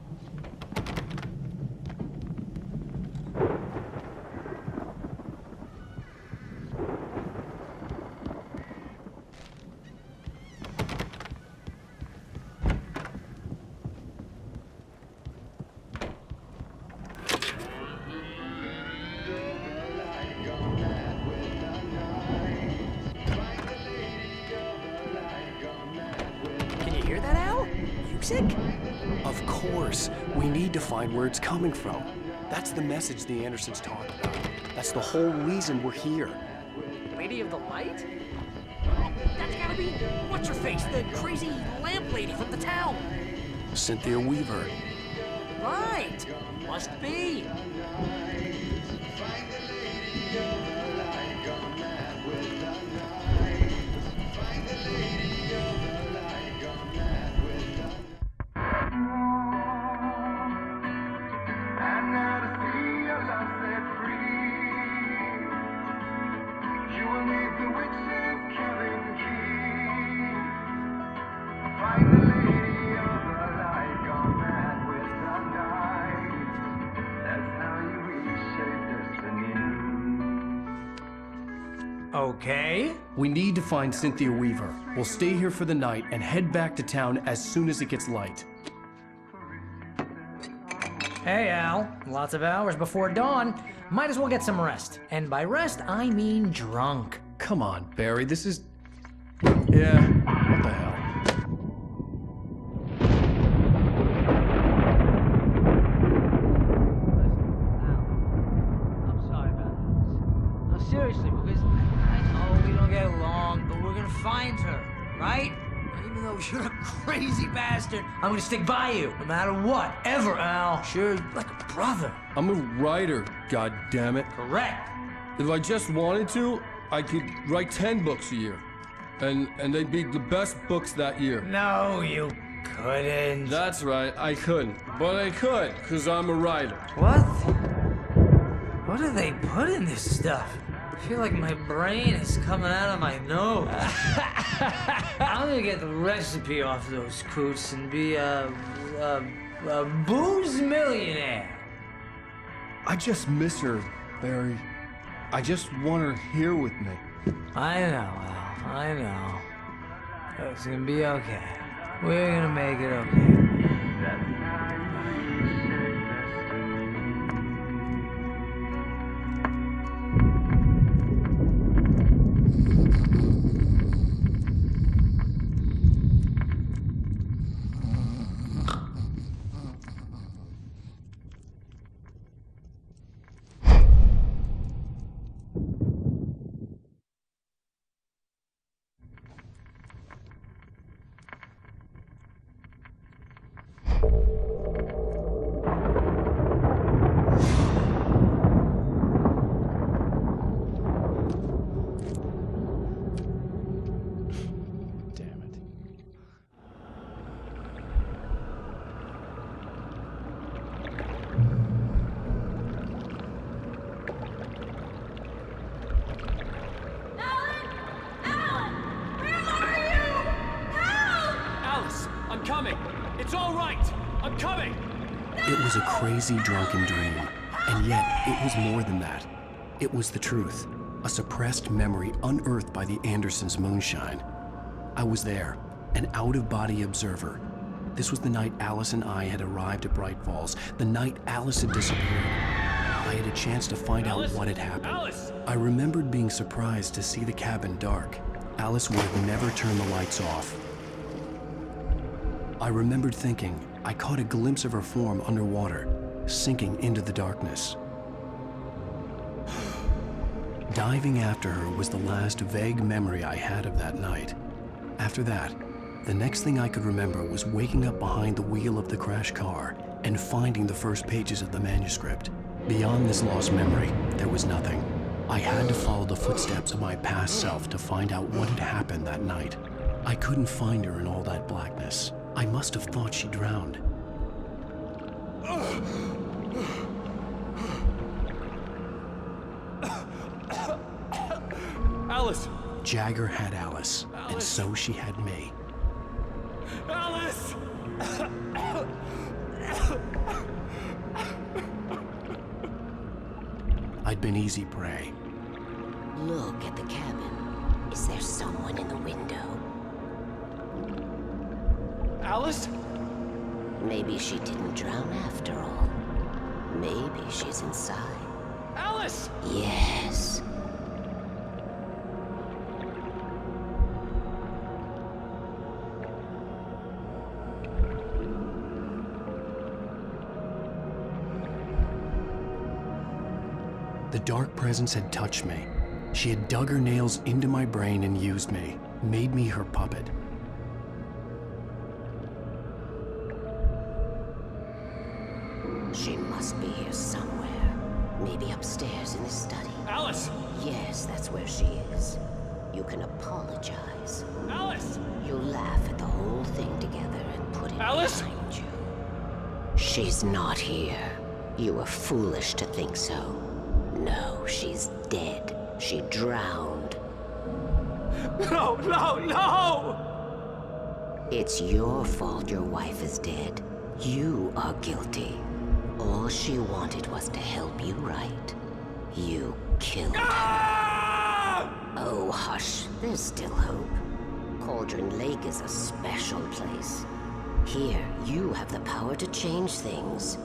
Of course. We need to find where it's coming from. That's the message the Andersons talked about. That's the whole reason we're here. Lady of the Light? That's gotta be... What's-her-face? The crazy lamp lady from the town. Cynthia Weaver. Right. Must be. Okay. We need to find Cynthia Weaver. We'll stay here for the night and head back to town as soon as it gets light. Hey, Al. Lots of hours before dawn. Might as well get some rest. And by rest, I mean drunk. Come on, Barry, this is... Yeah, what the hell? I'm sorry about this. No, seriously, because I know we don't get along, but we're gonna find her, right? Even though you're a crazy bastard, I'm gonna stick by you, no matter what, ever, Al. Sure, like a brother. I'm a writer, goddammit. Correct. If I just wanted to, I could write 10 books a year. And they'd be the best books that year. No, you couldn't. That's right, I couldn't. But I could, because I'm a writer. What? What do they put in this stuff? I feel like my brain is coming out of my nose. I'm gonna get the recipe off those coots and be a booze millionaire. I just miss her, Barry. I just want her here with me. I know, Al. I know. It's gonna be okay. We're gonna make it okay. It was a crazy, drunken dream, and yet it was more than that. It was the truth, a suppressed memory unearthed by the Andersons' moonshine. I was there, an out-of-body observer. This was the night Alice and I had arrived at Bright Falls, the night Alice had disappeared. I had a chance to find out what had happened. Alice! I remembered being surprised to see the cabin dark. Alice would have never turned the lights off. I remembered thinking I caught a glimpse of her form underwater, sinking into the darkness. Diving after her was the last vague memory I had of that night. After that, the next thing I could remember was waking up behind the wheel of the crashed car and finding the first pages of the manuscript. Beyond this lost memory, there was nothing. I had to follow the footsteps of my past self to find out what had happened that night. I couldn't find her in all that blackness. I must have thought she drowned. Alice! Jagger had Alice, and so she had me. Alice! I'd been easy prey. Look at the cabin. Is there someone in the window? Alice? Maybe she didn't drown after all. Maybe she's inside. Alice! Yes. The dark presence had touched me. She had dug her nails into my brain and used me, made me her puppet. She must be here somewhere. Maybe upstairs in the study. Alice! Yes, that's where she is. You can apologize. Alice! You'll laugh at the whole thing together and put it Alice! behind you. She's not here. You were foolish to think so. No, she's dead. She drowned. No, no, no! It's your fault your wife is dead. You are guilty. All she wanted was to help you right. You killed her. Oh, hush. There's still hope. Cauldron Lake is a special place. Here, you have the power to change things.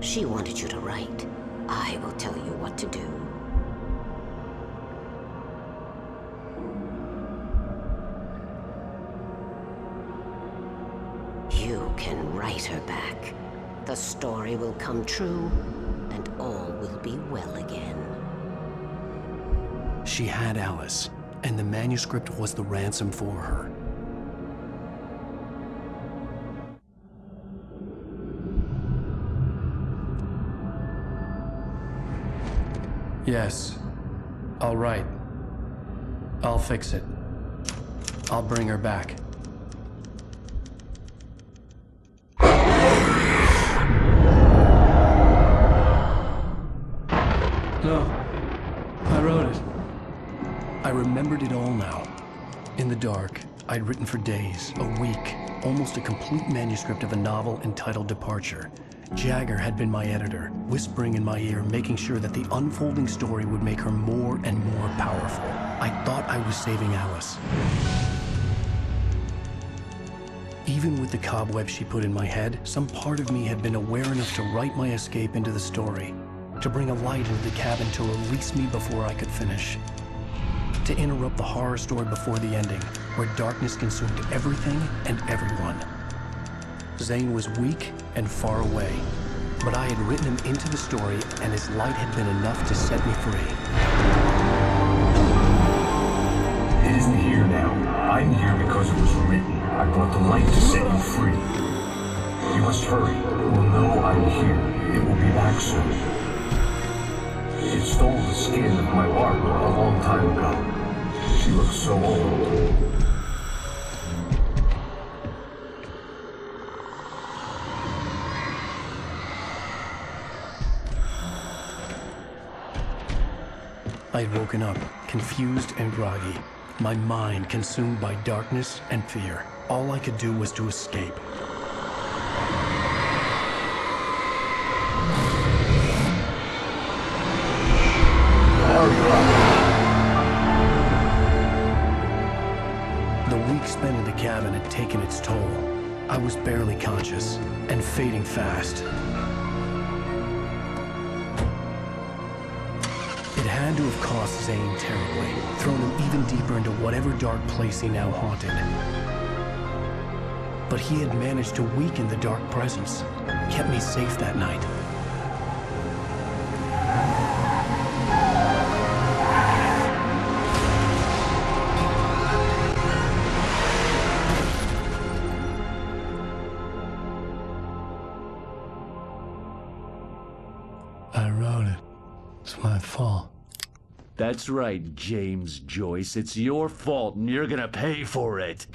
She wanted you to write. I will tell you what to do. You can write her back. The story will come true, and all will be well again. She had Alice, and the manuscript was the ransom for her. Yes. All right. I'll fix it. I'll bring her back. No. I wrote it. I remembered it all now. In the dark, I'd written for days, a week, almost a complete manuscript of a novel entitled Departure. Jagger had been my editor, whispering in my ear, making sure that the unfolding story would make her more and more powerful. I thought I was saving Alice. Even with the cobweb she put in my head, some part of me had been aware enough to write my escape into the story, to bring a light into the cabin to release me before I could finish, to interrupt the horror story before the ending, where darkness consumed everything and everyone. Zane was weak and far away, but I had written him into the story, and his light had been enough to set me free. It isn't here now. I'm here because it was written. I brought the light to set you free. You must hurry. It will know I'm here. It will be back soon. It stole the skin of my art a long time ago. She looks so old. I had woken up, confused and groggy, my mind consumed by darkness and fear. All I could do was to escape. The week spent in the cabin had taken its toll. I was barely conscious, and fading fast. It had to have cost Zane terribly, thrown him even deeper into whatever dark place he now haunted. But he had managed to weaken the dark presence, kept me safe that night. I wrote it. It's my fault. That's right, James Joyce. It's your fault, and you're gonna pay for it.